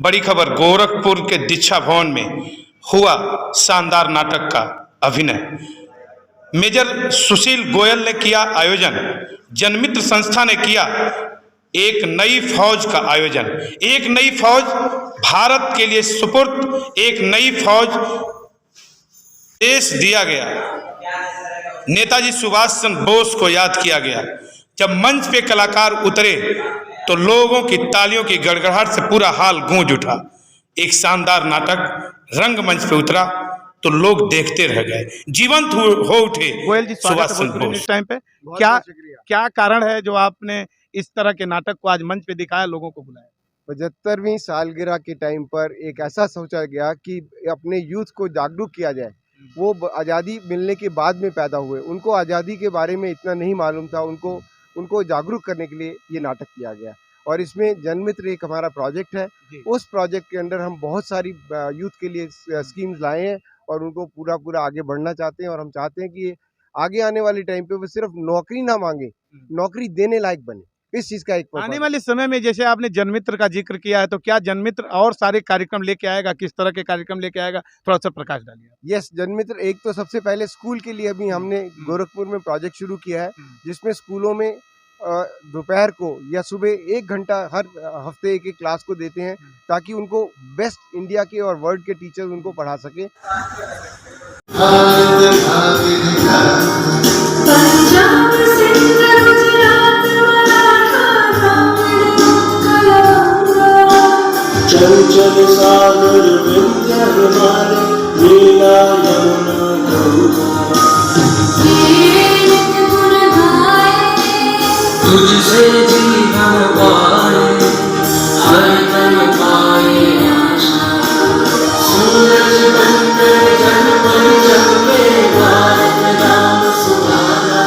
बड़ी खबर, गोरखपुर के दीक्षा भवन में हुआ शानदार नाटक का अभिनय। मेजर सुशील गोयल ने किया आयोजन, जनमित्र संस्था ने किया एक नई फौज का आयोजन। एक नई फौज भारत के लिए सुपुर्द, एक नई फौज देश दिया गया। नेताजी सुभाष चंद्र बोस को याद किया गया। जब मंच पे कलाकार उतरे तो लोगों की तालियों की गड़गड़ाहट से पूरा हाल गूंज उठा। एक शानदार नाटक रंगमंच पे उतरा तो लोग देखते रह गए, जीवंत हो उठे। गोयल जी, सुभाष चंद्र बोस इस टाइम पे क्या कारण है जो आपने इस तरह के नाटक को आज मंच पे दिखाया, लोगों को बुलाया? 75वीं सालगिरह के टाइम पर एक ऐसा सोचा गया कि अपने यूथ को जागरूक किया जाए। वो आज़ादी मिलने के बाद में पैदा हुए, उनको आज़ादी के बारे में इतना नहीं मालूम था, उनको जागरूक करने के लिए ये नाटक किया गया। और इसमें जनमित्र एक हमारा प्रोजेक्ट है। उस प्रोजेक्ट के अंदर हम बहुत सारी यूथ के लिए स्कीम्स लाए हैं और उनको पूरा आगे बढ़ना चाहते हैं। और हम चाहते हैं कि आगे आने वाले टाइम पे वो सिर्फ नौकरी ना मांगे, नौकरी देने लायक बने। इस चीज का एक आने वाले समय में जैसे आपने जनमित्र का जिक्र किया है, तो क्या जनमित्र और सारे कार्यक्रम लेके आएगा? किस तरह के कार्यक्रम लेके आएगा, थोड़ा सा प्रकाश डालिए। यस, जनमित्र एक तो सबसे पहले स्कूल के लिए अभी हमने गोरखपुर में प्रोजेक्ट शुरू किया है, जिसमें स्कूलों में दोपहर को या सुबह 1 घंटा हर हफ्ते एक क्लास को देते हैं, ताकि उनको बेस्ट इंडिया के और वर्ल्ड के टीचर्स उनको पढ़ा सके। चंचल सागर विंध्य हिमालय लीला यमुना तुझसे जीवन पाए, हर तन पाए आशा। सूरज बनकर जन्मन जन्मे भारत नाम सुहाना।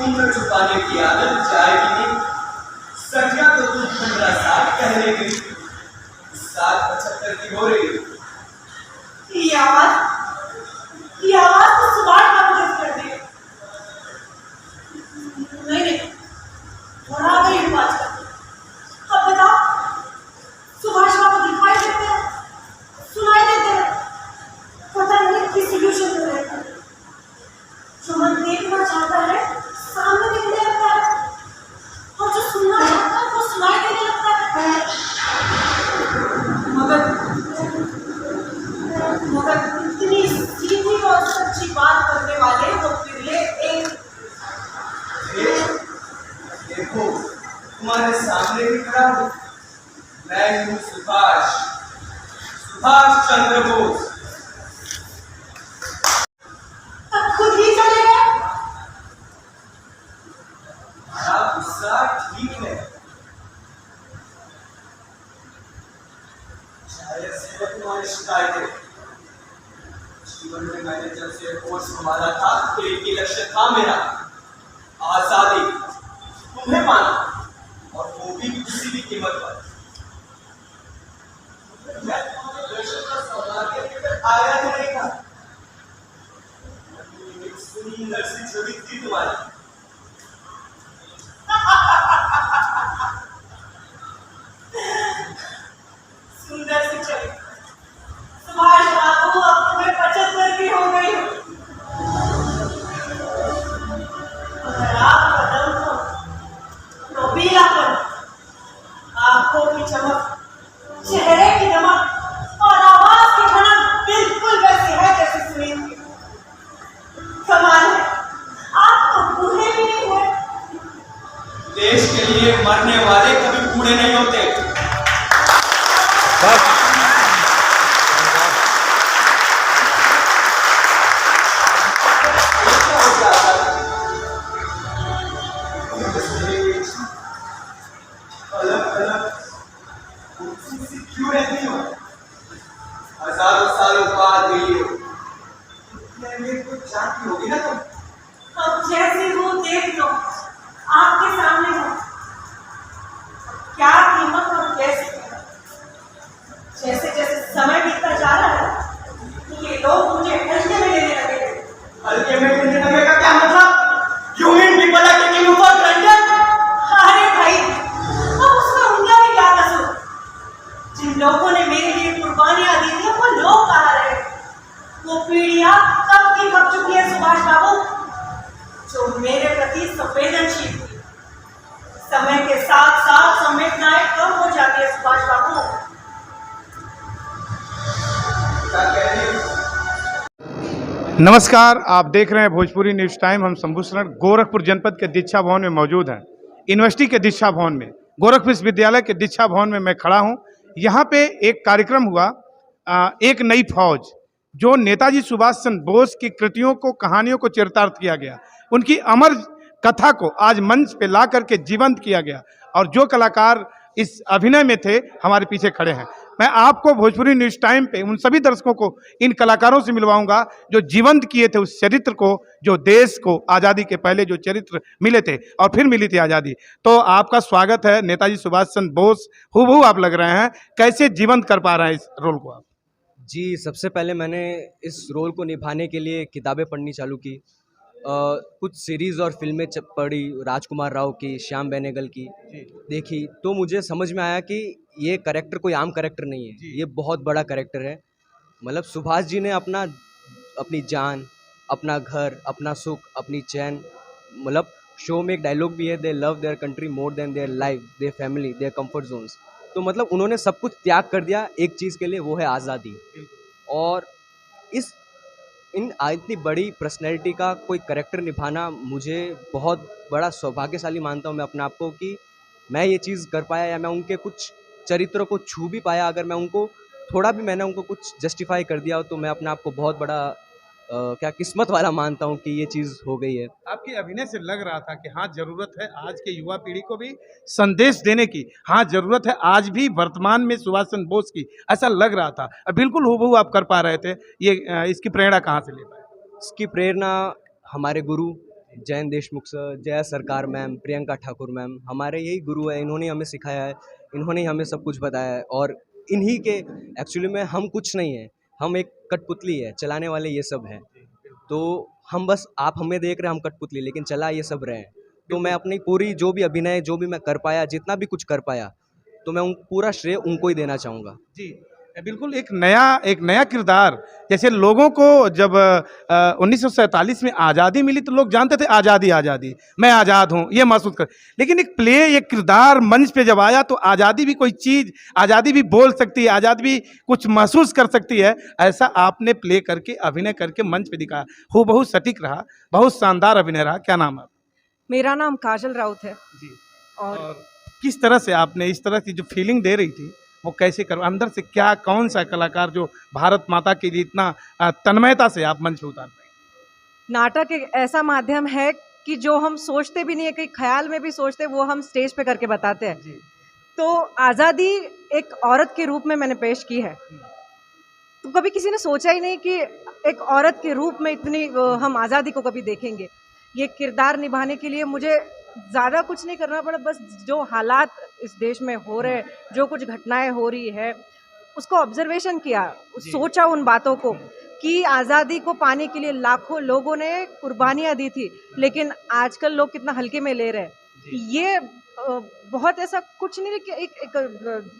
उम्र छुपाने की आदत जाएगी नहीं। सटिया तो तुम 15-60 कहने की, 7-75 की हो रही। ये आवाज तो सुभाष बाबू जैसी करती है। नहीं, थोड़ा गई हूँ आजकल। अब बताओ, सुभाष बाबू दिखाई देते हैं, सुनाई देते हैं, पता नहीं किस इल्यूजन में रहता है। जो मन देखना चाहता है सामने दिखने लगता है, और जो सुनना चाहता है वो सुनाई देने लगता है। मगर इतनी सीधी और सच्ची बात करने वाले वो पिघले एक। देखो, तुम्हारे सामने ही खड़ा हूँ, मैं हूँ सुभाष चंद्र बोस। अब खुद ही चले गए। बड़ा गुस्सा ठीक है, शायद से तुम्हारी शिकायतें। जीवन में मैंने जब से कोर्स संभाला था, एक ही लक्ष्य था मेरा, आजादी। तुम्हें पाना, और वो भी किसी भी कीमत पर। मैं तुम्हारे दर्शन का सौभाग्य लेकर आया ही नहीं था। एक सुंदर सी छवि थी तुम्हारी। सुंदर सी छवि। सुभाष बाबू, अब तुम्हें 75 की हो गई हो। कमाल है, आप तो बूढ़े भी नहीं हुए। देश के लिए मरने वाले कभी बूढ़े नहीं होते। क्यों रहती हो? हजारों सालों बाद गई हो, कुछ जानती होगी ना तुम। अब जैसे हो देख लो, आपके सामने हो, क्या कीमत और कैसे कीमत। जैसे जैसे समय बीतता जा रहा है, ये लोग मुझे हल्के में लेने लगे। हल्के में लेने लगे का क्या मतलब? You mean people are taking you for granted? अरे भाई, अब उसमें उनका भी क्या कसूर? जिन लोगों ने मेरे लिए कुर्बानियां दी थी, वो लोग कहाँ रहे? वो पीढ़ियां कब की कब चुकी है सुभाष बाबू, जो मेरे प्रति संवेदनशील थी। समय के साथ साथ संवेदनाएं कम हो जाती है सुभाष बाबू। क्या कह रही हो? नमस्कार, आप देख रहे हैं भोजपुरी न्यूज़ टाइम। हम शंभू शरण गोरखपुर जनपद के दीक्षा भवन में मौजूद हैं। यूनिवर्सिटी के दीक्षा भवन में, गोरखपुर विश्वविद्यालय के दीक्षा भवन में मैं खड़ा हूं। यहाँ पे एक कार्यक्रम हुआ, एक नई फौज, जो नेताजी सुभाष चंद्र बोस की कृतियों को, कहानियों को चरितार्थ किया गया। उनकी अमर कथा को आज मंच पे ला करके जीवंत किया गया। और जो कलाकार इस अभिनय में थे, हमारे पीछे खड़े हैं। मैं आपको भोजपुरी न्यूज़ टाइम पे उन सभी दर्शकों को, इन कलाकारों से मिलवाऊंगा जो जीवंत किए थे उस चरित्र को, जो देश को आज़ादी के पहले जो चरित्र मिले थे और फिर मिली थी आज़ादी। तो आपका स्वागत है। नेताजी सुभाष चंद्र बोस हूबहू आप लग रहे हैं, कैसे जीवंत कर पा रहे हैं इस रोल को आप? जी, सबसे पहले मैंने इस रोल को निभाने के लिए किताबें पढ़नी चालू की। कुछ सीरीज़ और फिल्में पढ़ी, राजकुमार राव की, श्याम बेनेगल की देखी, तो मुझे समझ में आया कि ये कैरेक्टर कोई आम कैरेक्टर नहीं है, ये बहुत बड़ा कैरेक्टर है। मतलब सुभाष जी ने अपनी जान, अपना घर, अपना सुख, अपनी चैन, मतलब शो में एक डायलॉग भी है, दे love their country more than their life, their family, there comfort Jones. तो मतलब उन्होंने सब कुछ त्याग कर दिया एक चीज़ के लिए, वो है आज़ादी। और इतनी बड़ी पर्सनैलिटी का कोई कैरेक्टर निभाना मुझे बहुत बड़ा सौभाग्यशाली मानता हूँ मैं अपने आप को, कि मैं ये चीज़ कर पाया, या मैं उनके कुछ चरित्रों को छू भी पाया। अगर मैं उनको थोड़ा भी मैंने उनको कुछ जस्टिफाई कर दिया हो, तो मैं अपने आप को बहुत बड़ा क्या किस्मत वाला मानता हूँ कि ये चीज़ हो गई है। आपके अभिनय से लग रहा था कि हाँ, जरूरत है आज के युवा पीढ़ी को भी संदेश देने की, हाँ जरूरत है आज भी वर्तमान में सुभाष चंद्र बोस की, ऐसा लग रहा था। बिल्कुल हूबहू आप कर पा रहे थे। ये इसकी प्रेरणा कहाँ से ले पाए? इसकी प्रेरणा हमारे गुरु जयंत देशमुख सर, जया सरकार मैम, प्रियंका ठाकुर मैम, हमारे यही गुरु है। इन्होंने हमें सिखाया है, इन्होंने ही हमें सब कुछ बताया है। और इन्हीं के एक्चुअली में हम कुछ नहीं है, हम एक कठपुतली है, चलाने वाले ये सब हैं। तो हम बस, आप हमें देख रहे हैं, हम कठपुतली, लेकिन चला ये सब रहे हैं। तो मैं अपनी पूरी जो भी अभिनय, जो भी मैं कर पाया, जितना भी कुछ कर पाया, तो मैं पूरा श्रेय उनको ही देना चाहूँगा। जी बिल्कुल। एक नया किरदार, जैसे लोगों को जब 1947 में आज़ादी मिली तो लोग जानते थे आज़ादी आज़ादी, मैं आज़ाद हूँ, ये महसूस कर। लेकिन एक प्ले, एक किरदार मंच पे जब आया तो आज़ादी भी कोई चीज़, आज़ादी भी बोल सकती है, आज़ादी भी कुछ महसूस कर सकती है। ऐसा आपने प्ले करके, अभिनय करके मंच पे दिखाया, हूबहू सटीक रहा, बहुत शानदार अभिनय रहा। क्या नाम है? मेरा नाम काजल राउत है। जी। और किस तरह से आपने इस तरह की जो फीलिंग दे रही थी, वो कैसे कर, अंदर से क्या, कौन सा कलाकार जो भारत माता के लिए इतना तन्मयता से आप मंच पे उतार पाए? नाटक एक ऐसा माध्यम है कि जो हम सोचते भी नहीं है, कहीं ख्याल में भी सोचते, वो हम स्टेज पे करके बताते हैं। तो आज़ादी एक औरत के रूप में मैंने पेश की है। तो कभी किसी ने सोचा ही नहीं कि एक औरत के रूप में इतनी हम आज़ादी को कभी देखेंगे। ये किरदार निभाने के लिए मुझे ज़्यादा कुछ नहीं करना पड़ा, बस जो हालात इस देश में हो रहे, जो कुछ घटनाएं हो रही है, उसको ऑब्जर्वेशन किया, सोचा उन बातों को कि आज़ादी को पाने के लिए लाखों लोगों ने कुर्बानियां दी थी, लेकिन आजकल लोग कितना हल्के में ले रहे हैं। ये बहुत ऐसा कुछ नहीं कि एक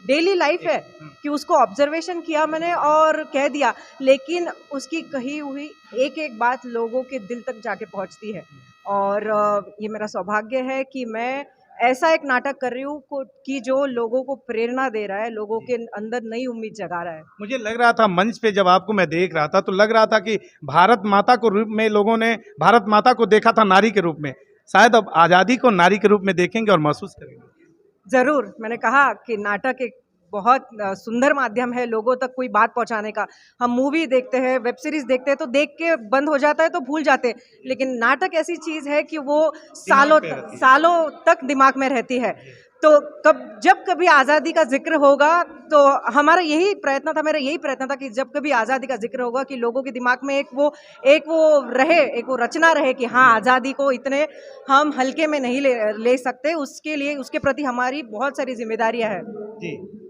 डेली लाइफ है कि उसको ऑब्जर्वेशन किया मैंने और कह दिया, लेकिन उसकी कही हुई एक एक बात लोगों के दिल तक जाके पहुंचती है। और ये मेरा सौभाग्य है कि मैं ऐसा एक नाटक कर रही हूँ कि जो लोगों को प्रेरणा दे रहा है, लोगों के अंदर नई उम्मीद जगा रहा है। मुझे लग रहा था मंच पे जब आपको मैं देख रहा था तो लग रहा था कि भारत माता को रूप में लोगों ने भारत माता को देखा था नारी के रूप में, शायद अब आज़ादी को नारी के रूप में देखेंगे और महसूस करेंगे। जरूर, मैंने कहा कि नाटक एक बहुत सुंदर माध्यम है लोगों तक कोई बात पहुंचाने का। हम मूवी देखते हैं, वेब सीरीज देखते हैं तो देख के बंद हो जाता है तो भूल जाते हैं, लेकिन नाटक ऐसी चीज है कि वो सालों तक दिमाग में रहती है। तो जब कभी आज़ादी का जिक्र होगा तो हमारा यही प्रयत्न था, मेरा यही प्रयत्न था कि जब कभी आज़ादी का जिक्र होगा कि लोगों के दिमाग में एक वो रचना रहे कि हाँ, आज़ादी को इतने हम हल्के में नहीं ले सकते, उसके लिए उसके प्रति हमारी बहुत सारी जिम्मेदारियां हैं।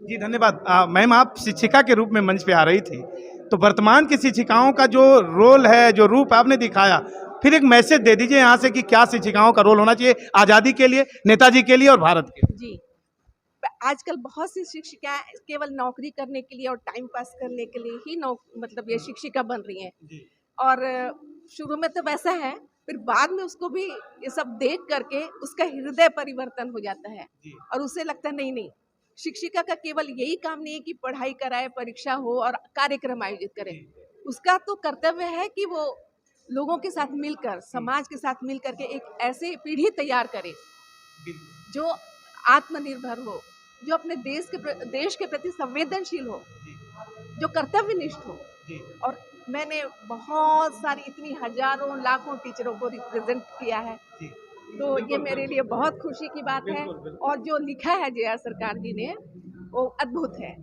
जी धन्यवाद। मैम, आप शिक्षिका के रूप में मंच पे आ रही थी, तो वर्तमान की शिक्षिकाओं का जो रोल है, जो रूप आपने दिखाया, फिर एक मैसेज दे दीजिए यहाँ से कि क्या शिक्षिकाओं का रोल होना चाहिए आज़ादी के लिए, नेताजी के लिए और भारत के लिए। जी, आजकल बहुत सी शिक्षिकाएं केवल नौकरी करने के लिए और टाइम पास करने के लिए ही मतलब ये शिक्षिका बन रही हैं। और शुरू में तो वैसा है, फिर बाद में उसको भी ये सब देख करके उसका हृदय परिवर्तन हो जाता है और उसे लगता है नहीं, शिक्षिका का केवल यही काम नहीं है कि पढ़ाई कराए, परीक्षा हो और कार्यक्रम आयोजित करे। उसका तो कर्तव्य है कि वो लोगों के साथ मिलकर, समाज के साथ मिलकर के एक ऐसे पीढ़ी तैयार करे जो आत्मनिर्भर हो, जो अपने देश के प्रति संवेदनशील हो, जो कर्तव्यनिष्ठ हो। और मैंने बहुत सारी इतनी हजारों लाखों टीचरों को रिप्रेजेंट किया है, तो ये मेरे लिए बहुत खुशी की बात है। और जो लिखा है जे.आर. सरकार जी ने, वो अद्भुत है।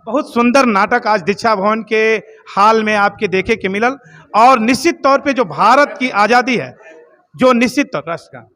बहुत सुंदर नाटक आज दीक्षा भवन के हाल में आपके देखे के मिलल, और निश्चित तौर पे जो भारत की आज़ादी है, जो निश्चित तौर राष्ट्र का